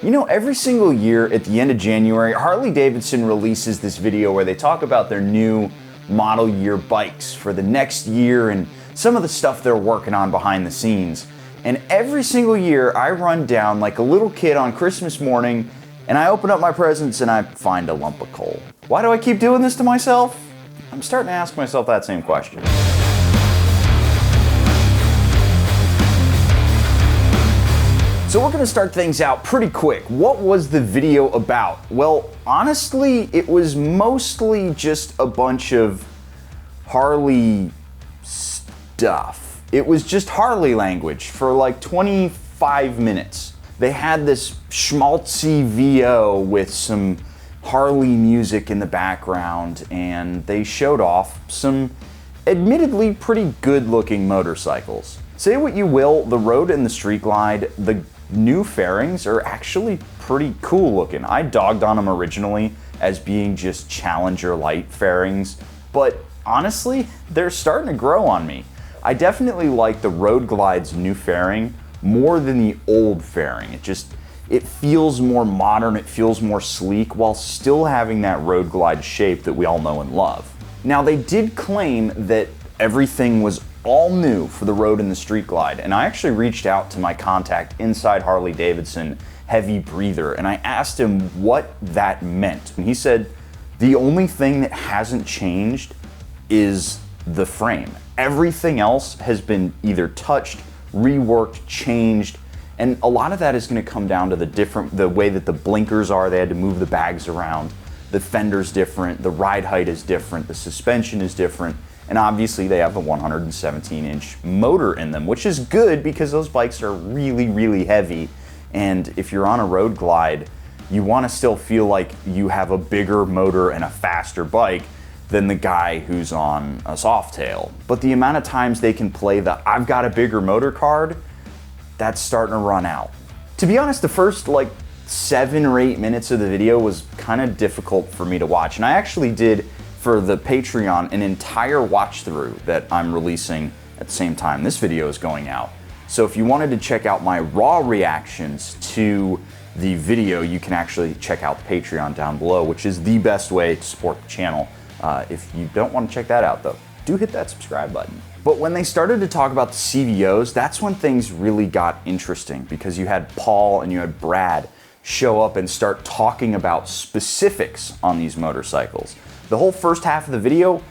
You know, every single year at the end of January, Harley Davidson releases this video where they talk about their new model year bikes for the next year and some of the stuff they're working on behind the scenes. And every single year I run down like a little kid on Christmas morning and I open up my presents and I find a lump of coal. Why do I keep doing this to myself? I'm starting to ask myself that same question. So we're gonna start things out pretty quick. What was the video about? Well, honestly, it was mostly just a bunch of Harley stuff. It was just Harley language for like 25 minutes. They had this schmaltzy VO with some Harley music in the background, and they showed off some admittedly pretty good looking motorcycles. Say what you will, the Road and the Street Glide, the new fairings are actually pretty cool looking. I dogged on them originally as being just Challenger light fairings, but honestly, they're starting to grow on me. I definitely like the Road Glide's new fairing more than the old fairing. It feels more modern, it feels more sleek, while still having that Road Glide shape that we all know and love. Now, they did claim that everything was all new for the Road and the Street Glide, and I actually reached out to my contact inside Harley Davidson, Heavy Breather, and I asked him what that meant. And he said, the only thing that hasn't changed is the frame. Everything else has been either touched, reworked, changed, and a lot of that is going to come down to the way that the blinkers are. They had to move the bags around. The fender's different, the ride height is different, the suspension is different, and obviously they have a 117-inch motor in them, which is good because those bikes are really, really heavy. And if you're on a Road Glide, you want to still feel like you have a bigger motor and a faster bike than the guy who's on a Softail. But the amount of times they can play the "I've got a bigger motor" card, that's starting to run out. To be honest, the first like 7 or 8 minutes of the video was kind of difficult for me to watch. And I actually did, for the Patreon, an entire watch through that I'm releasing at the same time this video is going out. So if you wanted to check out my raw reactions to the video, you can actually check out the Patreon down below, which is the best way to support the channel. If you don't want to check that out though, do hit that subscribe button. But when they started to talk about the CVOs, that's when things really got interesting, because you had Paul and you had Brad show up and start talking about specifics on these motorcycles. The whole first half of the video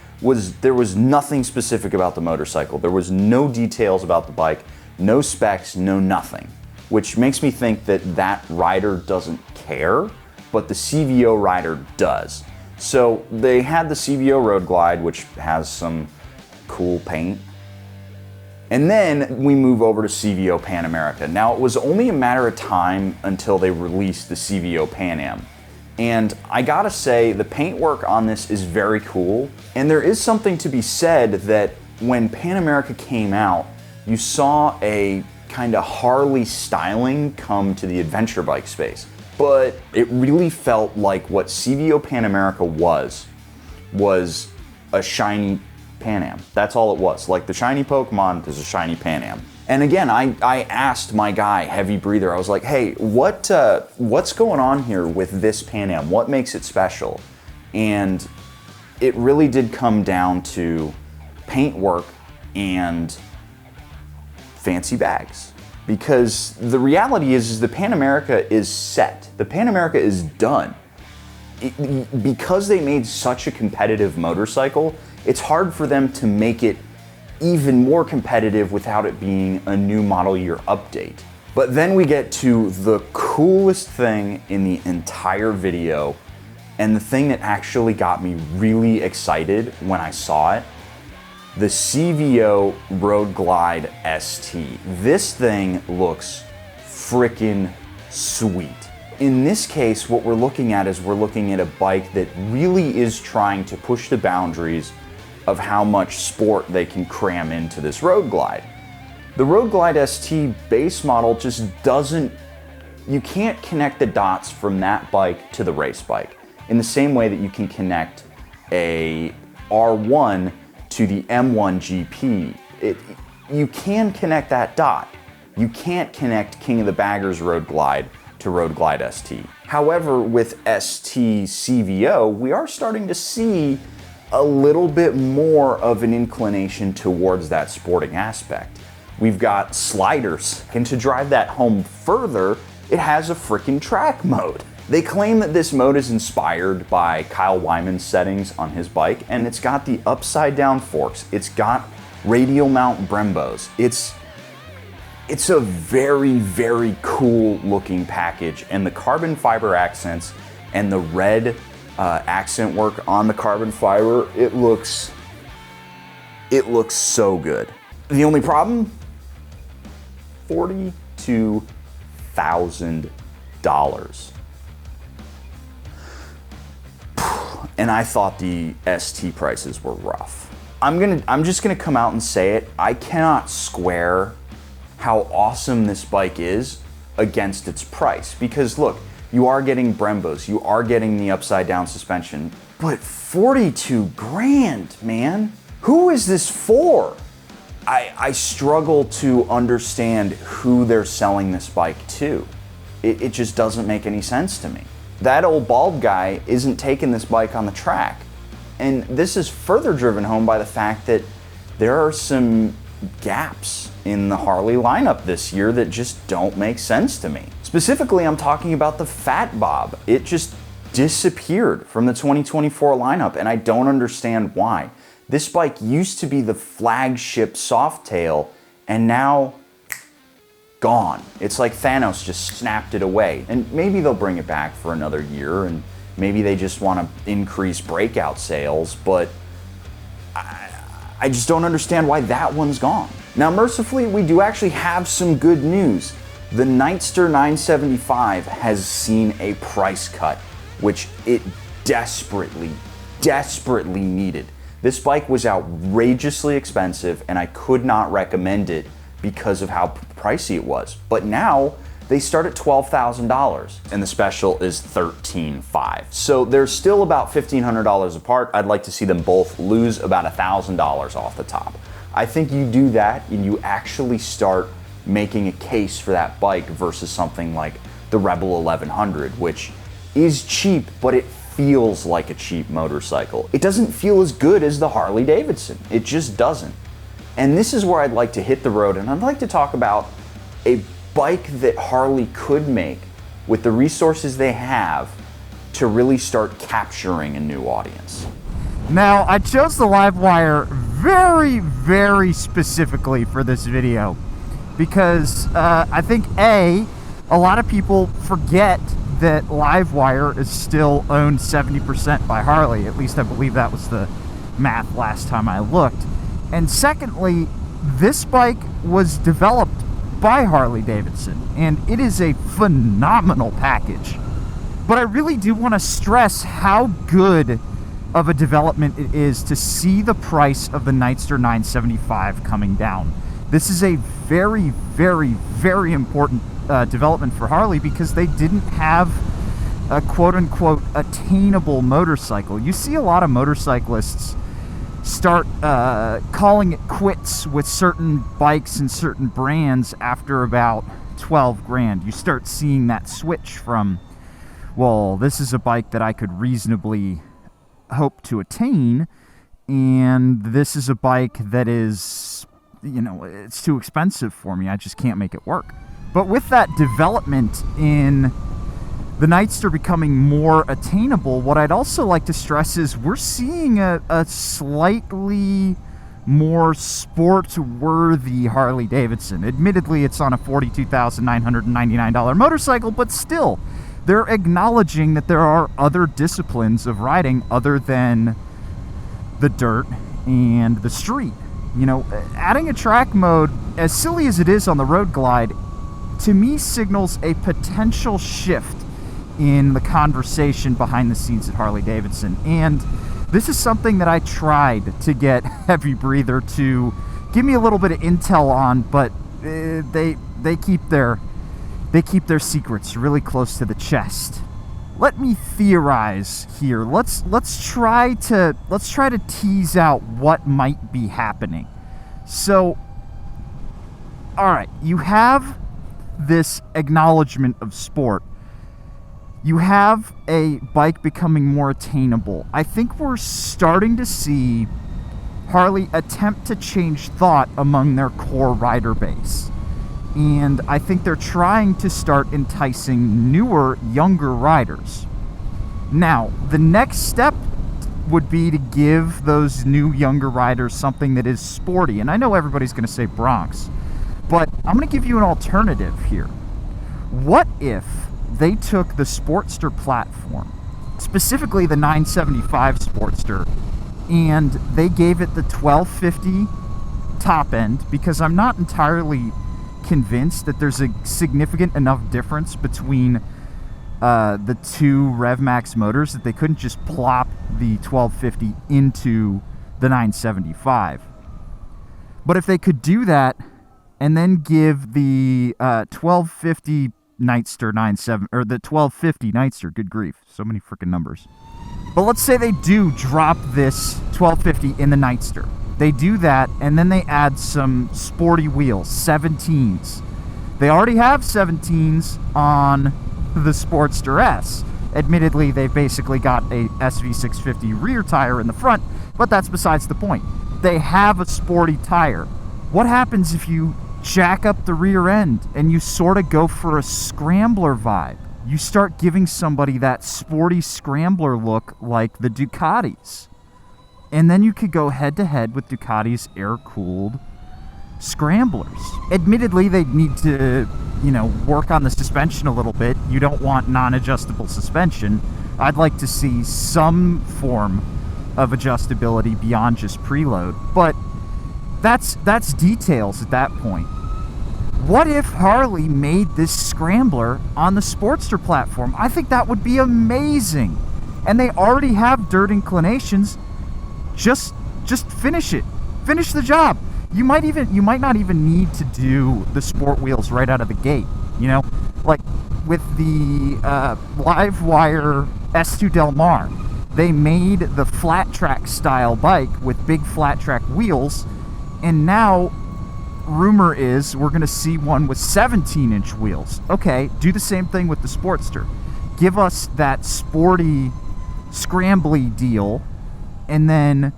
there was nothing specific about the motorcycle. There was no details about the bike, no specs, no nothing, which makes me think that that rider doesn't care, but the CVO rider does. So they had the CVO Road Glide, which has some cool paint. And then we move over to CVO Pan America. Now, it was only a matter of time until they released the CVO Pan Am. And I gotta say, the paintwork on this is very cool. And there is something to be said that when Pan America came out, you saw a kind of Harley styling come to the adventure bike space. But it really felt like what CVO Pan America was a shiny Pan Am. That's all it was. Like the shiny Pokemon is a shiny Pan Am. And again, I asked my guy, Heavy Breather, I was like, hey, what's going on here with this Pan Am? What makes it special? And it really did come down to paintwork and fancy bags. Because the reality is the Pan America is set. The Pan America is done. Because they made such a competitive motorcycle, it's hard for them to make it even more competitive without it being a new model year update. But then we get to the coolest thing in the entire video, and the thing that actually got me really excited when I saw it: the CVO Road Glide ST. This thing looks freaking sweet. In this case, what we're looking at is a bike that really is trying to push the boundaries of how much sport they can cram into this Road Glide. The Road Glide ST base model just you can't connect the dots from that bike to the race bike in the same way that you can connect a R1 to the M1 GP. You can connect that dot. You can't connect King of the Baggers Road Glide to to Road Glide ST. However, with ST CVO, we are starting to see a little bit more of an inclination towards that sporting aspect. We've got sliders, and to drive that home further, it has a freaking track mode. They claim that this mode is inspired by Kyle Wyman's settings on his bike, and it's got the upside down forks. It's got radial mount Brembos. It's a very, very cool looking package, and the carbon fiber accents and the red accent work on the carbon fiber, it looks so good. The only problem? $42,000. And I thought the ST prices were rough. I'm just gonna come out and say it. I cannot square how awesome this bike is against its price. Because look, you are getting Brembos, you are getting the upside down suspension, but 42 grand, man. Who is this for? I struggle to understand who they're selling this bike to. It just doesn't make any sense to me. That old bald guy isn't taking this bike on the track. And this is further driven home by the fact that there are some gaps in the Harley lineup this year that just don't make sense to me. Specifically, I'm talking about the Fat Bob. It just disappeared from the 2024 lineup, and I don't understand why. This bike used to be the flagship Softail, and now gone. It's like Thanos just snapped it away. And maybe they'll bring it back for another year, and maybe they just want to increase breakout sales, but I just don't understand why that one's gone. Now, mercifully, we do actually have some good news. The Nightster 975 has seen a price cut, which it desperately needed. This bike was outrageously expensive, and I could not recommend it because of how pricey it was. But now they start at $12,000, and the special is $13,500. So they're still about $1,500 apart. I'd like to see them both lose about $1,000 off the top. I think you do that, and you actually start making a case for that bike versus something like the Rebel 1100, which is cheap, but it feels like a cheap motorcycle. It doesn't feel as good as the Harley Davidson. It just doesn't. And this is where I'd like to hit the road, and I'd like to talk about a bike that Harley could make with the resources they have to really start capturing a new audience. Now, I chose the Livewire very, very specifically for this video because I think a lot of people forget that Livewire is still owned 70% by Harley. At least I believe that was the math last time I looked. And secondly, this bike was developed by Harley Davidson, and it is a phenomenal package. But I really do want to stress how good of a development it is to see the price of the Nightster 975 coming down. This is a very, very, very important development for Harley because they didn't have a quote-unquote attainable motorcycle. You see a lot of motorcyclists start calling it quits with certain bikes and certain brands after about 12 grand. You start seeing that switch from, well, this is a bike that I could reasonably hope to attain, and this is a bike that is, you know, it's too expensive for me. I just can't make it work. But with that development in the Nightster becoming more attainable, what I'd also like to stress is we're seeing a slightly more sport-worthy Harley Davidson. Admittedly, it's on a $42,999 motorcycle, but still, they're acknowledging that there are other disciplines of riding other than the dirt and the street. You know, adding a track mode, as silly as it is on the Road Glide, to me signals a potential shift in the conversation behind the scenes at Harley Davidson. And this is something that I tried to get Heavy Breather to give me a little bit of intel on, but they keep their secrets really close to the chest. Let me theorize here. Let's try to tease out what might be happening. So, all right, you have this acknowledgement of sport, You have a bike becoming more attainable. I think we're starting to see Harley attempt to change thought among their core rider base. And I think they're trying to start enticing newer, younger riders. Now, the next step would be to give those new, younger riders something that is sporty. And I know everybody's going to say Bronx, but I'm going to give you an alternative here. What if they took the Sportster platform, specifically the 975 Sportster, and they gave it the 1250 top end, because I'm not entirely convinced that there's a significant enough difference between the two RevMax motors that they couldn't just plop the 1250 into the 975. But if they could do that and then give the 1250 Nightster 97, or the 1250 Nightster, good grief, so many freaking numbers. But let's say they do drop this 1250 in the Nightster. They do that, and then they add some sporty wheels, 17s. They already have 17s on the Sportster S. Admittedly, they've basically got a SV650 rear tire in the front, but that's besides the point. They have a sporty tire. What happens if you jack up the rear end and you sort of go for a scrambler vibe? You start giving somebody that sporty scrambler look like the Ducatis. And then you could go head-to-head with Ducati's air-cooled scramblers. Admittedly, they need to, work on the suspension a little bit. You don't want non-adjustable suspension. I'd like to see some form of adjustability beyond just preload. But that's details at that point. What if Harley made this scrambler on the Sportster platform? I think that would be amazing. And they already have dirt inclinations. Just finish it. Finish the job. You might not even need to do the sport wheels right out of the gate. Like with the Livewire S2 Del Mar, they made the flat track style bike with big flat track wheels, and now rumor is we're going to see one with 17-inch wheels. Okay, do the same thing with the Sportster. Give us that sporty, scrambly deal, and then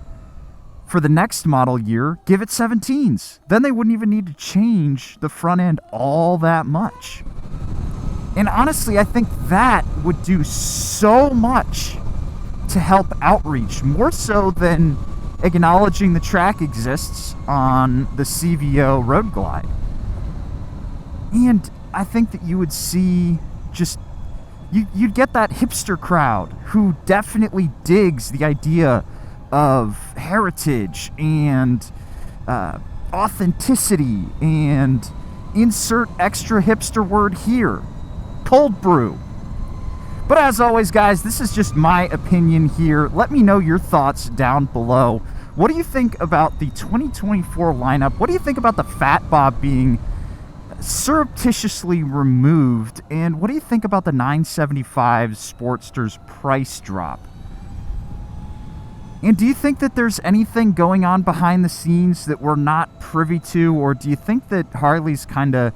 for the next model year, give it 17s. Then they wouldn't even need to change the front end all that much. And honestly, I think that would do so much to help outreach, more so than acknowledging the track exists on the CVO Road Glide. And I think that you would see you'd get that hipster crowd who definitely digs the idea of heritage and authenticity and insert extra hipster word here, cold brew. But as always, guys, this is just my opinion here. Let me know your thoughts down below. What do you think about the 2024 lineup? What do you think about the Fat Bob being surreptitiously removed? And what do you think about the 975 Sportster's price drop? And do you think that there's anything going on behind the scenes that we're not privy to? Or do you think that Harley's kind of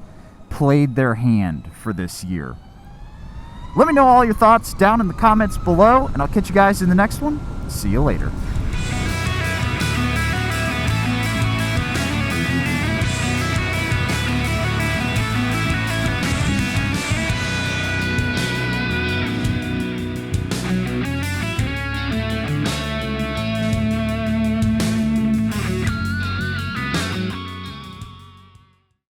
played their hand for this year? Let me know all your thoughts down in the comments below, and I'll catch you guys in the next one. See you later.